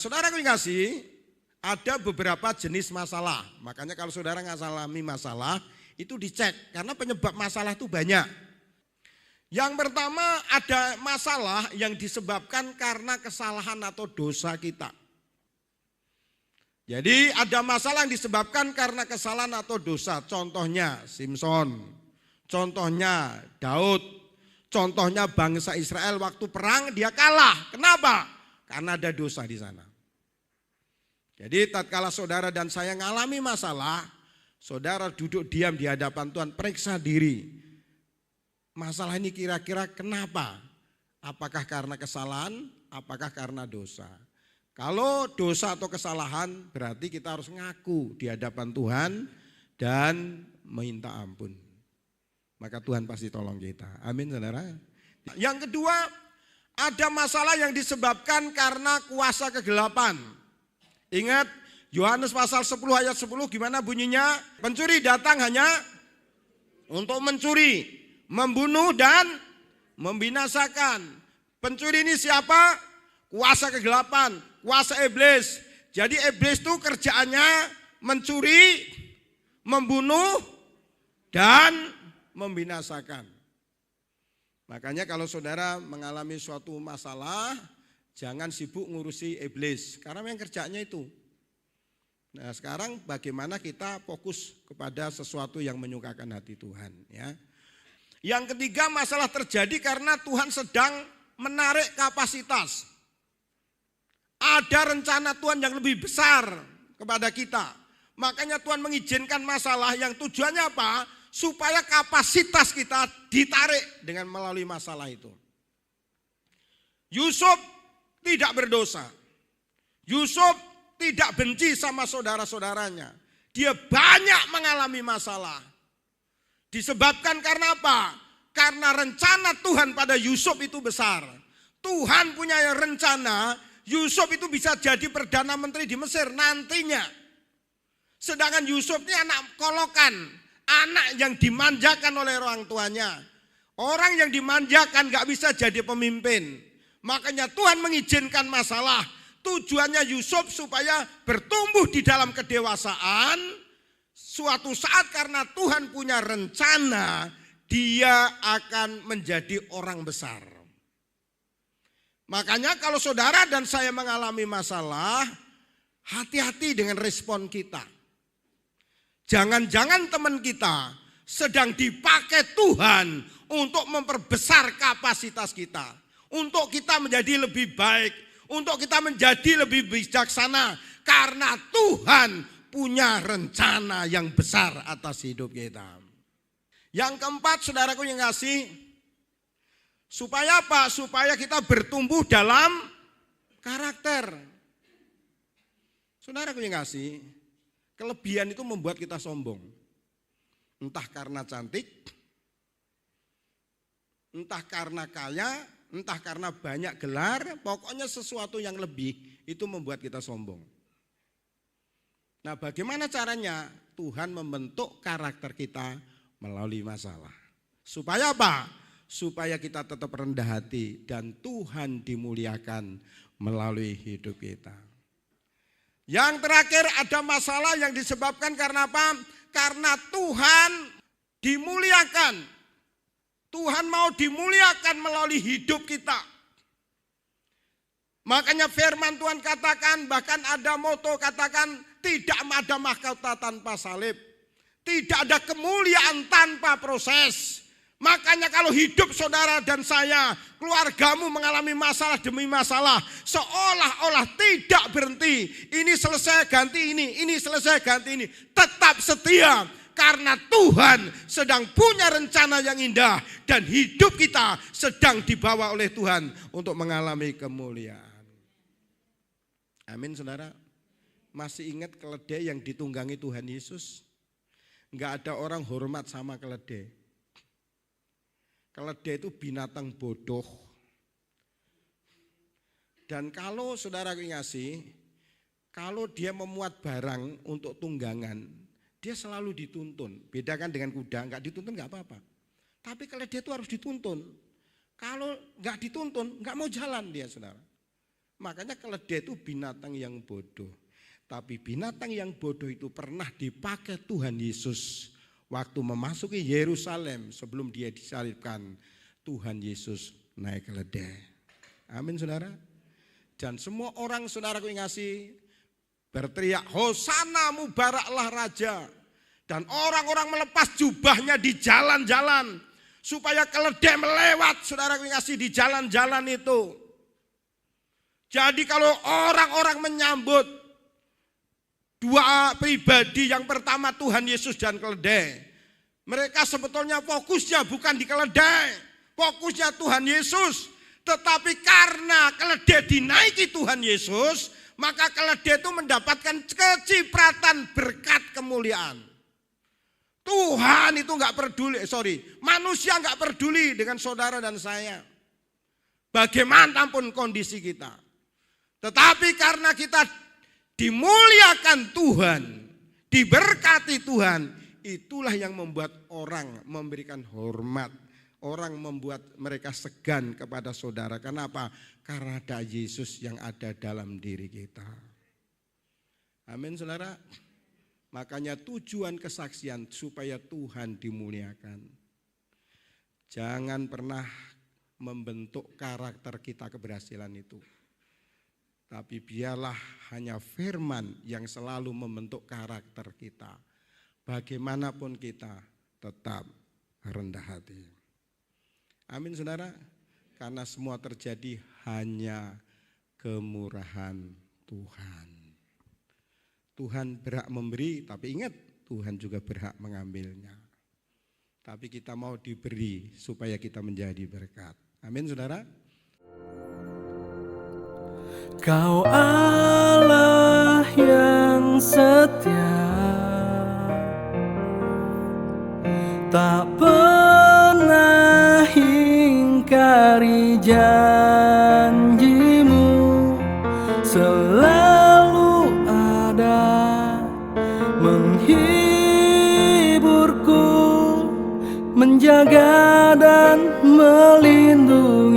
Saudara yang kasih, ada beberapa jenis masalah. Makanya kalau saudara ngalami masalah, itu dicek. Karena penyebab masalah itu banyak. Yang pertama ada masalah yang disebabkan karena kesalahan atau dosa kita. Jadi ada masalah yang disebabkan karena kesalahan atau dosa. Contohnya Simpson, contohnya Daud, contohnya bangsa Israel waktu perang dia kalah. Kenapa? Karena ada dosa di sana. Jadi tatkala saudara dan saya mengalami masalah, saudara duduk diam di hadapan Tuhan, periksa diri. Masalah ini kira-kira kenapa? Apakah karena kesalahan? Apakah karena dosa? Kalau dosa atau kesalahan berarti kita harus ngaku di hadapan Tuhan dan minta ampun. Maka Tuhan pasti tolong kita. Amin saudara. Yang kedua, ada masalah yang disebabkan karena kuasa kegelapan. Ingat Yohanes pasal 10 ayat 10 gimana bunyinya? Pencuri datang hanya untuk mencuri, membunuh dan membinasakan. Pencuri ini siapa? Kuasa kegelapan, kuasa iblis. Jadi iblis itu kerjaannya mencuri, membunuh dan membinasakan. Makanya kalau saudara mengalami suatu masalah, jangan sibuk ngurusi iblis, karena yang kerjanya itu. Nah sekarang bagaimana kita fokus kepada sesuatu yang menyukakan hati Tuhan. Ya. Yang ketiga masalah terjadi karena Tuhan sedang menarik kapasitas. Ada rencana Tuhan yang lebih besar kepada kita. Makanya Tuhan mengizinkan masalah yang tujuannya apa? Supaya kapasitas kita ditarik dengan melalui masalah itu. Yusuf tidak berdosa. Yusuf tidak benci sama saudara-saudaranya. Dia banyak mengalami masalah. Disebabkan karena apa? Karena rencana Tuhan pada Yusuf itu besar. Tuhan punya rencana, Yusuf itu bisa jadi Perdana Menteri di Mesir nantinya. Sedangkan Yusuf ini anak kolokan, anak yang dimanjakan oleh orang tuanya. Orang yang dimanjakan gak bisa jadi pemimpin. Makanya Tuhan mengizinkan masalah. Tujuannya Yusuf supaya bertumbuh di dalam kedewasaan. Suatu saat karena Tuhan punya rencana, dia akan menjadi orang besar. Makanya kalau saudara dan saya mengalami masalah, hati-hati dengan respon kita. Jangan-jangan teman kita sedang dipakai Tuhan untuk memperbesar kapasitas kita. Untuk kita menjadi lebih baik, untuk kita menjadi lebih bijaksana. Karena Tuhan punya rencana yang besar atas hidup kita. Yang keempat saudaraku yang kasih, supaya apa? Supaya kita bertumbuh dalam karakter. Saudaraku yang kasih, kelebihan itu membuat kita sombong. Entah karena cantik, entah karena kaya, entah karena banyak gelar, pokoknya sesuatu yang lebih itu membuat kita sombong. Nah bagaimana caranya? Tuhan membentuk karakter kita melalui masalah. Supaya apa? Supaya kita tetap rendah hati dan Tuhan dimuliakan melalui hidup kita. Yang terakhir ada masalah yang disebabkan karena apa? Karena Tuhan dimuliakan. Tuhan mau dimuliakan melalui hidup kita. Makanya firman Tuhan katakan, bahkan ada moto katakan, tidak ada mahkota tanpa salib. Tidak ada kemuliaan tanpa proses. Makanya kalau hidup saudara dan saya, keluargamu mengalami masalah demi masalah, seolah-olah tidak berhenti. Ini selesai ganti ini selesai ganti ini. Tetap setia. Karena Tuhan sedang punya rencana yang indah dan hidup kita sedang dibawa oleh Tuhan untuk mengalami kemuliaan. Amin saudara. Masih ingat keledai yang ditunggangi Tuhan Yesus? Enggak ada orang hormat sama keledai. Keledai itu binatang bodoh. Dan kalau saudara ngasih, kalau dia memuat barang untuk tunggangan, dia selalu dituntun. Bedakan dengan kuda, enggak dituntun enggak apa-apa. Tapi keledai itu harus dituntun. Kalau enggak dituntun, enggak mau jalan dia saudara. Makanya keledai itu binatang yang bodoh. Tapi binatang yang bodoh itu pernah dipakai Tuhan Yesus waktu memasuki Yerusalem sebelum dia disalibkan. Tuhan Yesus naik keledai. Amin saudara. Dan semua orang saudaraku yang ngasih berteriak, Hosana mubaraklah Raja. Dan orang-orang melepas jubahnya di jalan-jalan supaya keledai melewat saudaraku yang ngasih di jalan-jalan itu. Jadi kalau orang-orang menyambut dua pribadi, yang pertama Tuhan Yesus dan keledai, mereka sebetulnya fokusnya bukan di keledai, fokusnya Tuhan Yesus. Tetapi karena keledai dinaiki Tuhan Yesus, maka keledai itu mendapatkan kecipratan berkat kemuliaan. Tuhan itu nggak peduli, manusia nggak peduli dengan saudara dan saya, bagaimanapun kondisi kita. Tetapi karena kita dimuliakan Tuhan, diberkati Tuhan, itulah yang membuat orang memberikan hormat. Orang membuat mereka segan kepada saudara. Kenapa? Karena ada Yesus yang ada dalam diri kita. Amin saudara. Makanya tujuan kesaksian supaya Tuhan dimuliakan. Jangan pernah membentuk karakter kita keberhasilan itu. Tapi biarlah hanya firman yang selalu membentuk karakter kita. Bagaimanapun kita tetap rendah hati. Amin saudara. Karena semua terjadi hanya kemurahan Tuhan. Tuhan berhak memberi, tapi ingat Tuhan juga berhak mengambilnya. Tapi kita mau diberi supaya kita menjadi berkat. Amin saudara. Kau Allah yang setia, tak pernah ingkari janjimu, selalu ada menghiburku, menjaga dan melindungi.